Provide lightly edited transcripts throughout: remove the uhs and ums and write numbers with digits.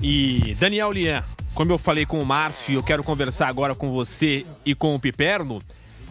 E Daniel Lian, como eu falei com o Márcio, eu quero conversar agora com você e com o Piperno.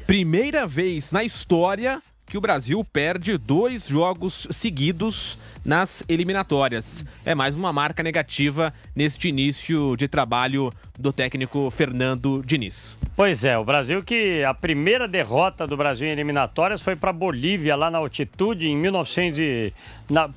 Primeira vez na história que o Brasil perde 2 jogos seguidos nas eliminatórias. É mais uma marca negativa neste início de trabalho do técnico Fernando Diniz. Pois é, o Brasil que a primeira derrota do Brasil em eliminatórias foi para a Bolívia, lá na altitude, em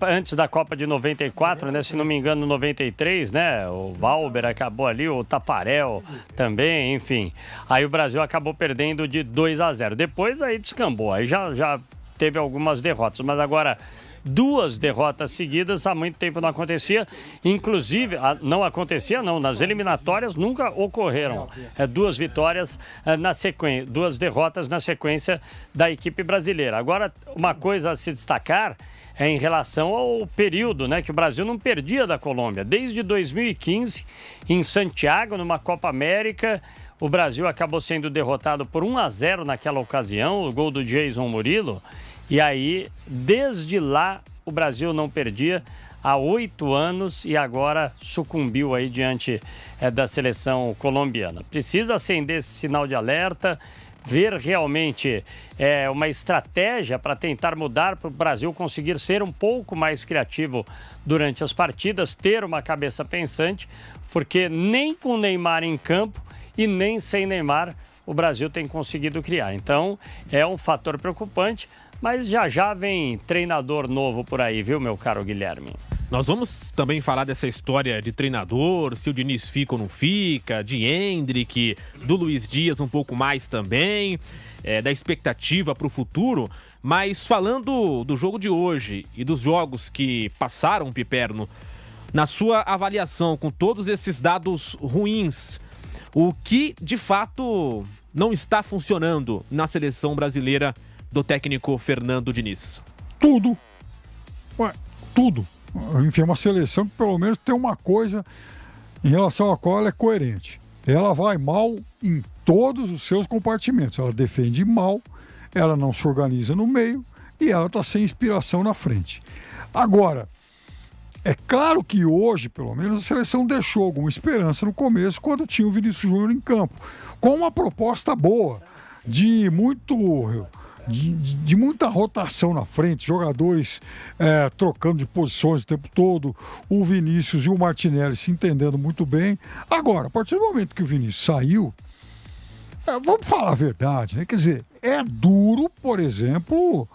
antes da Copa de 94, né? Se não me engano, 93, né? O Valber acabou ali, o Tafarel também, enfim. Aí o Brasil acabou perdendo de 2-0. Depois aí descambou, aí já teve algumas derrotas, mas agora 2 derrotas seguidas há muito tempo não acontecia, inclusive, nas eliminatórias nunca ocorreram 2 vitórias na sequência, 2 derrotas na sequência da equipe brasileira. Agora, uma coisa a se destacar é em relação ao período, né, que o Brasil não perdia da Colômbia. Desde 2015, em Santiago, numa Copa América, o Brasil acabou sendo derrotado por 1-0 naquela ocasião, o gol do Jason Murilo. E aí, desde lá, o Brasil não perdia há 8 anos e agora sucumbiu aí diante da seleção colombiana. Precisa acender esse sinal de alerta, ver realmente uma estratégia para tentar mudar, para o Brasil conseguir ser um pouco mais criativo durante as partidas, ter uma cabeça pensante, porque nem com o Neymar em campo e nem sem Neymar o Brasil tem conseguido criar. Então, é um fator preocupante. Mas já vem treinador novo por aí, viu, meu caro Guilherme? Nós vamos também falar dessa história de treinador, se o Diniz fica ou não fica, de Endrick, do Luiz Dias um pouco mais também, da expectativa para o futuro. Mas falando do jogo de hoje e dos jogos que passaram, Piperno, na sua avaliação, com todos esses dados ruins, o que de fato não está funcionando na seleção brasileira do técnico Fernando Diniz? Tudo. Tudo. Enfim, é uma seleção que pelo menos tem uma coisa em relação à qual ela é coerente. Ela vai mal em todos os seus compartimentos. Ela defende mal, ela não se organiza no meio e ela está sem inspiração na frente. Agora, é claro que hoje, pelo menos, a seleção deixou alguma esperança no começo, quando tinha o Vinícius Júnior em campo, com uma proposta boa, de muita rotação na frente, jogadores trocando de posições o tempo todo, o Vinícius e o Martinelli se entendendo muito bem. Agora, a partir do momento que o Vinícius saiu, vamos falar a verdade, né? Quer dizer, é duro, por exemplo,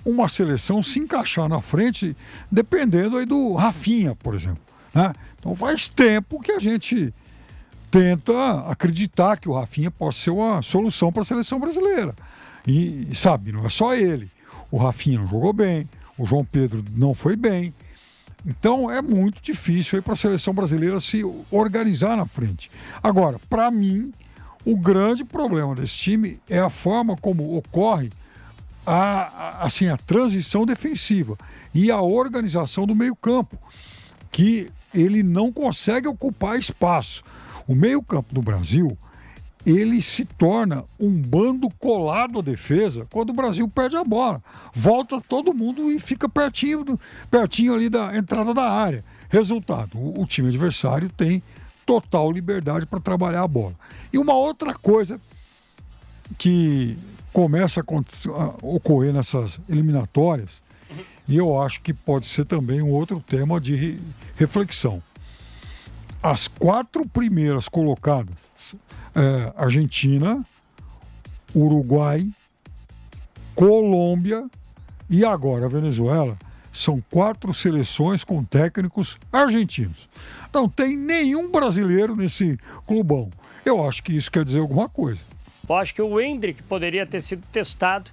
uma seleção se encaixar na frente, dependendo aí do Rafinha, por exemplo, né? Então faz tempo que a gente tenta acreditar que o Rafinha possa ser uma solução para a seleção brasileira. E, sabe, não é só ele. O Rafinha não jogou bem, o João Pedro não foi bem. Então é muito difícil aí para a seleção brasileira se organizar na frente. Agora, para mim, o grande problema desse time é a forma como ocorre a transição defensiva e a organização do meio-campo, que ele não consegue ocupar espaço. O meio-campo do Brasil, ele se torna um bando colado à defesa quando o Brasil perde a bola. Volta todo mundo e fica pertinho ali da entrada da área. Resultado, o time adversário tem total liberdade para trabalhar a bola. E uma outra coisa que começa a ocorrer nessas eliminatórias, e eu acho que pode ser também um outro tema de reflexão. As 4 primeiras colocadas, Argentina, Uruguai, Colômbia e agora a Venezuela, são 4 seleções com técnicos argentinos. Não tem nenhum brasileiro nesse clubão. Eu acho que isso quer dizer alguma coisa. Eu acho que o Endrick poderia ter sido testado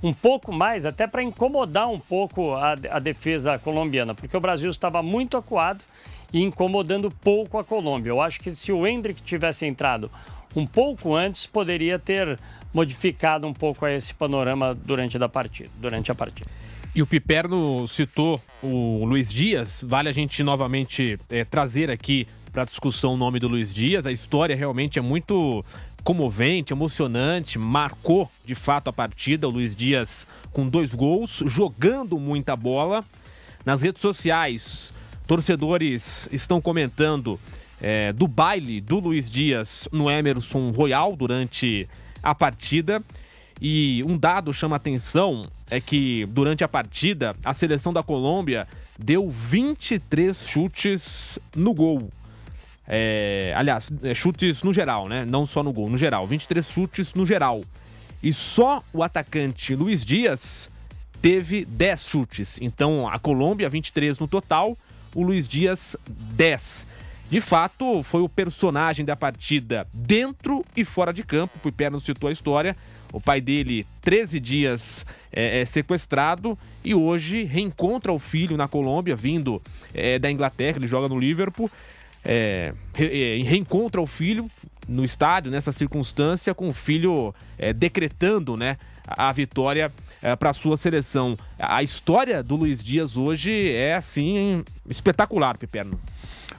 um pouco mais, até para incomodar um pouco a defesa colombiana, porque o Brasil estava muito acuado e incomodando pouco a Colômbia. Eu acho que se o Endrick tivesse entrado um pouco antes, poderia ter modificado um pouco esse panorama durante a partida. E o Piperno citou o Luiz Dias. Vale a gente novamente trazer aqui para discussão o nome do Luiz Dias. A história realmente é muito comovente, emocionante, marcou de fato a partida. O Luiz Dias com 2 gols, jogando muita bola. Nas redes sociais, torcedores estão comentando do baile do Luiz Dias no Emerson Royal durante a partida. E um dado chama atenção, é que durante a partida a seleção da Colômbia deu 23 chutes no gol. Aliás, chutes no geral, né? Não só no gol, no geral. 23 chutes no geral. E só o atacante Luiz Dias teve 10 chutes. Então a Colômbia 23 no total, o Luiz Dias 10. De fato, foi o personagem da partida dentro e fora de campo. O Piperno citou a história. O pai dele, 13 dias sequestrado, e hoje reencontra o filho na Colômbia, vindo da Inglaterra, ele joga no Liverpool. Reencontra o filho no estádio, nessa circunstância, com o filho decretando, né, a vitória para a sua seleção. A história do Luiz Dias hoje é, assim, espetacular, Piperno.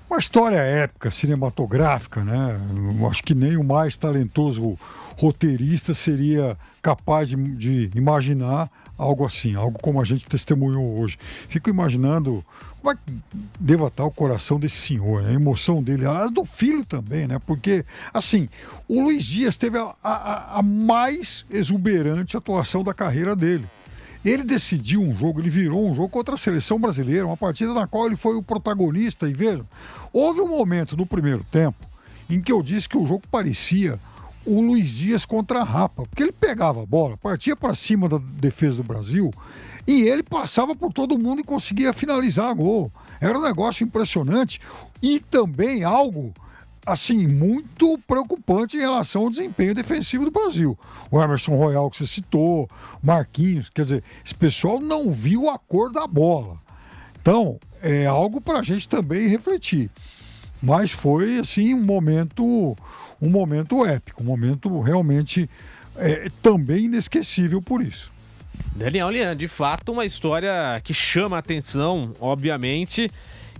Uma história épica, cinematográfica, né? Eu acho que nem o mais talentoso roteirista seria capaz de imaginar algo assim, algo como a gente testemunhou hoje. Fico imaginando como é que deva estar o coração desse senhor, né? A emoção dele, aliás, do filho também, né? Porque, assim, o Luiz Dias teve a mais exuberante atuação da carreira dele. Ele decidiu um jogo, ele virou um jogo contra a seleção brasileira, uma partida na qual ele foi o protagonista. E veja, houve um momento no primeiro tempo em que eu disse que o jogo parecia o Luiz Dias contra a Rapa, porque ele pegava a bola, partia para cima da defesa do Brasil e ele passava por todo mundo e conseguia finalizar a gol. Era um negócio impressionante e também algo assim, muito preocupante em relação ao desempenho defensivo do Brasil. O Emerson Royal que você citou, Marquinhos, quer dizer, esse pessoal não viu a cor da bola. Então, é algo para a gente também refletir. Mas foi, assim, um momento épico, um momento realmente também inesquecível por isso. Daniel Lian, de fato, uma história que chama a atenção, obviamente,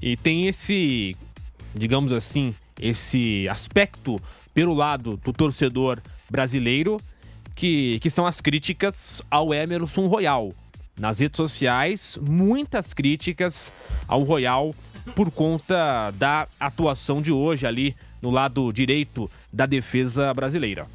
e tem esse, digamos assim, esse aspecto pelo lado do torcedor brasileiro, que são as críticas ao Emerson Royal. Nas redes sociais, muitas críticas ao Royal por conta da atuação de hoje ali no lado direito da defesa brasileira.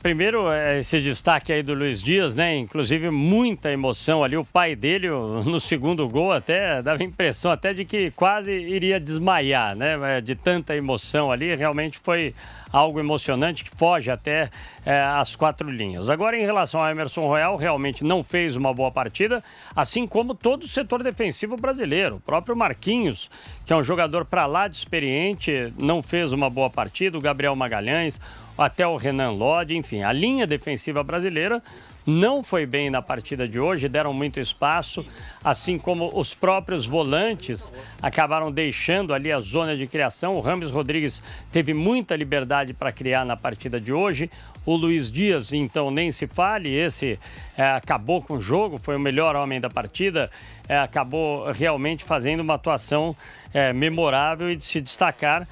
Primeiro esse destaque aí do Luiz Dias, né? Inclusive muita emoção ali. O pai dele, no segundo gol, até dava a impressão até de que quase iria desmaiar, né? De tanta emoção ali. Realmente foi algo emocionante que foge até as quatro linhas. Agora, em relação ao Emerson Royal, realmente não fez uma boa partida, assim como todo o setor defensivo brasileiro. O próprio Marquinhos, que é um jogador para lá de experiente, não fez uma boa partida. O Gabriel Magalhães, até o Renan Lodge, enfim, a linha defensiva brasileira não foi bem na partida de hoje, deram muito espaço, assim como os próprios volantes acabaram deixando ali a zona de criação. O Rames Rodrigues teve muita liberdade para criar na partida de hoje. O Luiz Dias, então, nem se fale, esse acabou com o jogo, foi o melhor homem da partida, acabou realmente fazendo uma atuação memorável e de se destacar,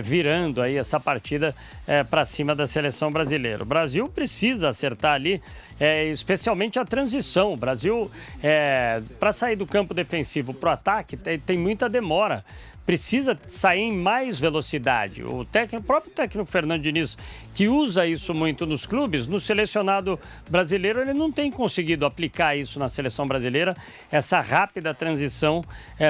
virando aí essa partida para cima da seleção brasileira. O Brasil precisa acertar ali, especialmente a transição. O Brasil, para sair do campo defensivo para o ataque, tem muita demora. Precisa sair em mais velocidade. O próprio técnico Fernando Diniz, que usa isso muito nos clubes, no selecionado brasileiro, ele não tem conseguido aplicar isso na seleção brasileira, essa rápida transição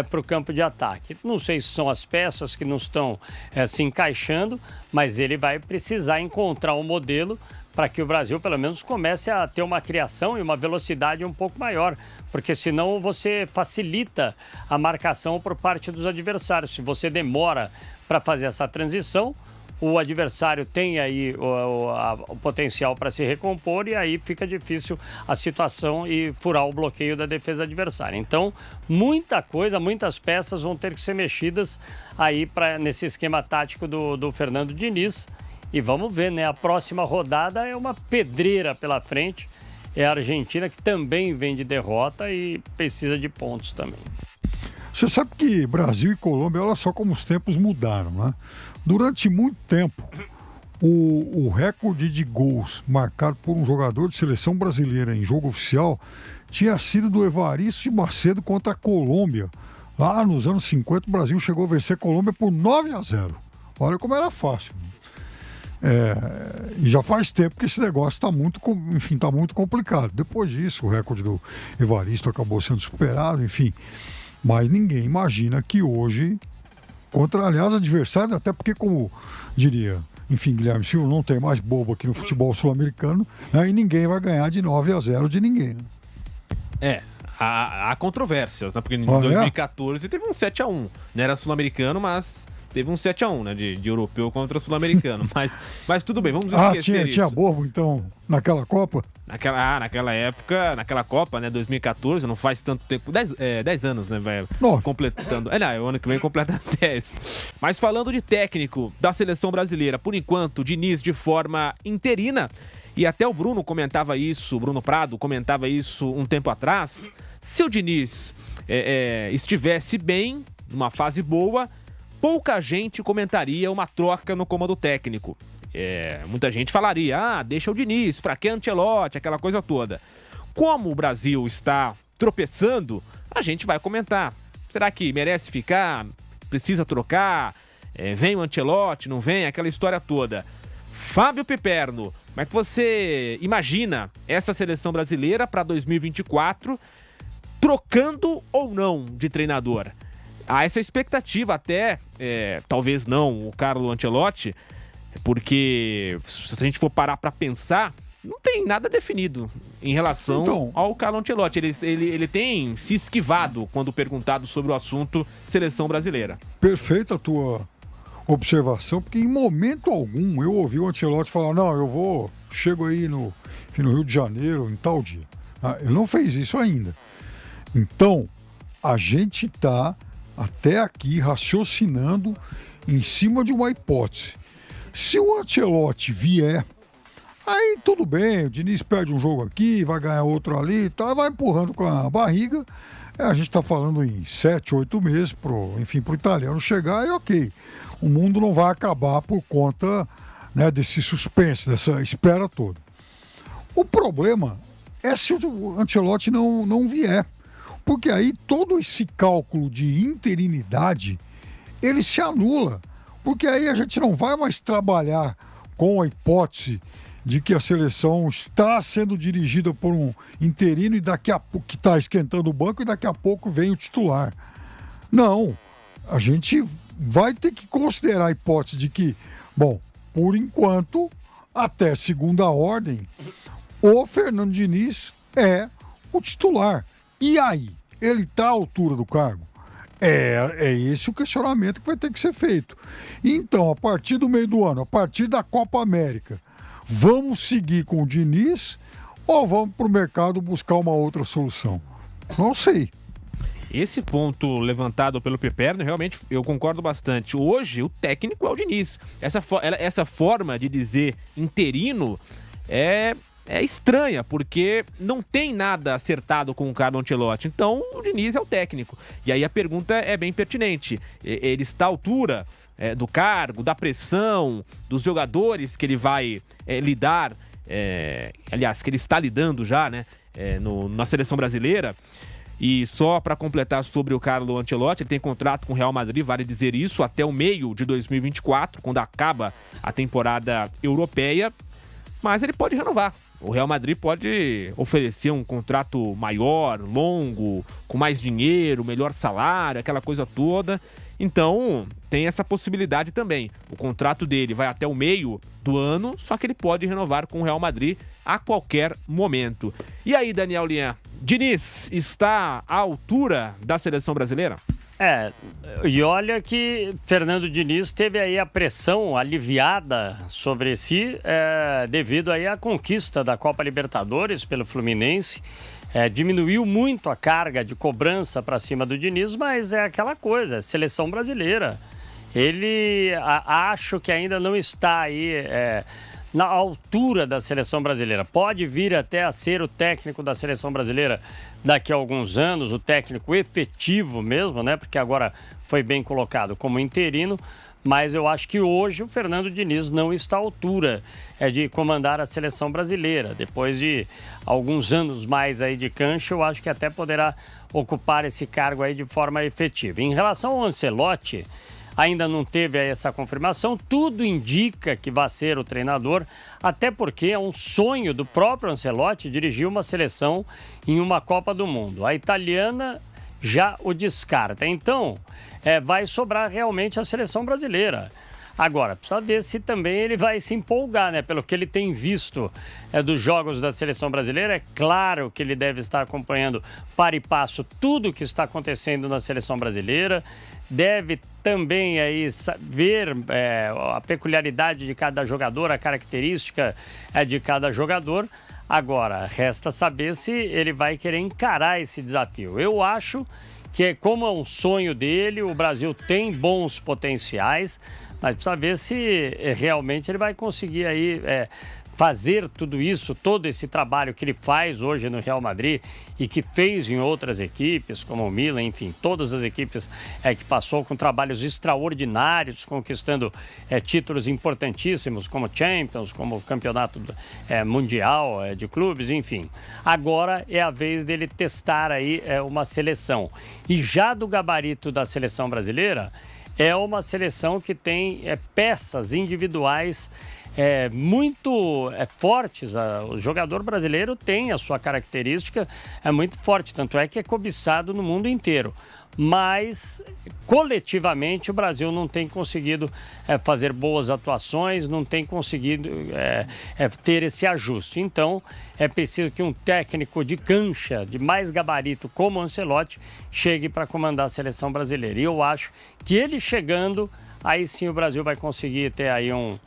para o campo de ataque. Não sei se são as peças que não estão se encaixando, mas ele vai precisar encontrar um modelo para que o Brasil, pelo menos, comece a ter uma criação e uma velocidade um pouco maior, porque senão você facilita a marcação por parte dos adversários. Se você demora para fazer essa transição, o adversário tem aí o potencial para se recompor e aí fica difícil a situação e furar o bloqueio da defesa adversária. Então, muita coisa, muitas peças vão ter que ser mexidas aí nesse esquema tático do Fernando Diniz. E vamos ver, né? A próxima rodada é uma pedreira pela frente. É a Argentina, que também vem de derrota e precisa de pontos também. Você sabe que Brasil e Colômbia, olha só como os tempos mudaram, né? Durante muito tempo, o recorde de gols marcado por um jogador de seleção brasileira em jogo oficial tinha sido do Evaristo de Macedo contra a Colômbia, Lá nos anos 50, o Brasil chegou a vencer a Colômbia por 9-0. Olha como era fácil. E já faz tempo que esse negócio está muito complicado. Depois disso, o recorde do Evaristo acabou sendo superado, enfim. Mas ninguém imagina que hoje, contra, aliás, adversário, até porque, como diria, enfim, Guilherme Silva, não tem mais bobo aqui no futebol sul-americano, né, e ninguém vai ganhar de 9-0 de ninguém. Né? Há controvérsias, né? Porque em 2014 teve um 7-1. Não era sul-americano, mas teve um 7-1, né? De europeu contra sul-americano. Mas tudo bem, vamos esquecer isso. Tinha bobo, então, naquela Copa? Naquela época, naquela Copa, né? 2014, não faz tanto tempo. 10 anos, né, velho? Completando. O ano que vem completa 10. Mas falando de técnico da seleção brasileira, por enquanto, Diniz de forma interina. E até o Bruno Prado comentava isso um tempo atrás. Se o Diniz estivesse bem, numa fase boa, pouca gente comentaria uma troca no comando técnico. Muita gente falaria, deixa o Diniz, pra que Ancelotti, aquela coisa toda. Como o Brasil está tropeçando, a gente vai comentar. Será que merece ficar? Precisa trocar? Vem o Ancelotti, não vem? Aquela história toda. Fábio Piperno, como é que você imagina essa seleção brasileira para 2024, trocando ou não de treinador? Há essa expectativa até, talvez não o Carlo Ancelotti, porque se a gente for parar para pensar, não tem nada definido em relação ao Carlo Ancelotti. Ele tem se esquivado quando perguntado sobre o assunto seleção brasileira. Perfeita a tua observação, porque em momento algum eu ouvi o Ancelotti falar, chego aí no Rio de Janeiro em tal dia. Ele não fez isso ainda. Então, a gente está até aqui raciocinando em cima de uma hipótese. Se o Ancelotti vier, aí tudo bem, o Diniz perde um jogo aqui, vai ganhar outro ali, vai empurrando com a barriga. A gente está falando em 7, 8 meses pro italiano chegar e ok. O mundo não vai acabar por conta, né, desse suspense, dessa espera toda. O problema é se o Ancelotti não vier. Porque aí todo esse cálculo de interinidade, ele se anula. Porque aí a gente não vai mais trabalhar com a hipótese de que a seleção está sendo dirigida por um interino e daqui a pouco que está esquentando o banco e daqui a pouco vem o titular. Não, a gente vai ter que considerar a hipótese de que, por enquanto, até segunda ordem, o Fernando Diniz é o titular. E aí, ele está à altura do cargo? É esse o questionamento que vai ter que ser feito. Então, a partir do meio do ano, a partir da Copa América, vamos seguir com o Diniz ou vamos para o mercado buscar uma outra solução? Não sei. Esse ponto levantado pelo Piperno, realmente, eu concordo bastante. Hoje, o técnico é o Diniz. Essa forma de dizer interino é estranha, porque não tem nada acertado com o Carlo Ancelotti. Então, o Diniz é o técnico. E aí a pergunta é bem pertinente. Ele está à altura do cargo, da pressão, dos jogadores que ele vai lidar, aliás, que ele está lidando já, né, na seleção brasileira. E só para completar sobre o Carlo Ancelotti, ele tem contrato com o Real Madrid, vale dizer isso, até o meio de 2024, quando acaba a temporada europeia, mas ele pode renovar. O Real Madrid pode oferecer um contrato maior, longo, com mais dinheiro, melhor salário, aquela coisa toda. Então, tem essa possibilidade também. O contrato dele vai até o meio do ano, só que ele pode renovar com o Real Madrid a qualquer momento. E aí, Daniel Lian, Diniz está à altura da seleção brasileira? E olha que Fernando Diniz teve aí a pressão aliviada sobre si devido aí à conquista da Copa Libertadores pelo Fluminense. Diminuiu muito a carga de cobrança para cima do Diniz, mas é aquela coisa, seleção brasileira. Ele acho que ainda não está aí na altura da seleção brasileira. Pode vir até a ser o técnico da seleção brasileira daqui a alguns anos, o técnico efetivo mesmo, né? Porque agora foi bem colocado como interino, mas eu acho que hoje o Fernando Diniz não está à altura de comandar a seleção brasileira. Depois de alguns anos mais aí de cancha, eu acho que até poderá ocupar esse cargo aí de forma efetiva. Em relação ao Ancelotti, ainda não teve essa confirmação, tudo indica que vai ser o treinador, até porque é um sonho do próprio Ancelotti dirigir uma seleção em uma Copa do Mundo. A italiana já o descarta. Então, vai sobrar realmente a seleção brasileira. Agora, precisa ver se também ele vai se empolgar, né? Pelo que ele tem visto dos jogos da seleção brasileira, é claro que ele deve estar acompanhando para e passo tudo o que está acontecendo na seleção brasileira. Deve também aí ver a peculiaridade de cada jogador, a característica de cada jogador. Agora, resta saber se ele vai querer encarar esse desafio. Eu acho que, como é um sonho dele, o Brasil tem bons potenciais, mas precisa ver se realmente ele vai conseguir aí fazer tudo isso, todo esse trabalho que ele faz hoje no Real Madrid e que fez em outras equipes, como o Milan, enfim, todas as equipes que passou com trabalhos extraordinários, conquistando títulos importantíssimos, como Champions, como o Campeonato Mundial de Clubes, enfim. Agora é a vez dele testar aí uma seleção. E já do gabarito da seleção brasileira, é uma seleção que tem peças individuais muito fortes. O jogador brasileiro tem a sua característica muito forte, tanto é que é cobiçado no mundo inteiro. Mas, coletivamente, o Brasil não tem conseguido fazer boas atuações, não tem conseguido ter esse ajuste. Então, é preciso que um técnico de cancha, de mais gabarito, como o Ancelotti, chegue para comandar a seleção brasileira. E eu acho que ele chegando, aí sim o Brasil vai conseguir ter aí um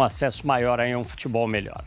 acesso maior a um futebol melhor.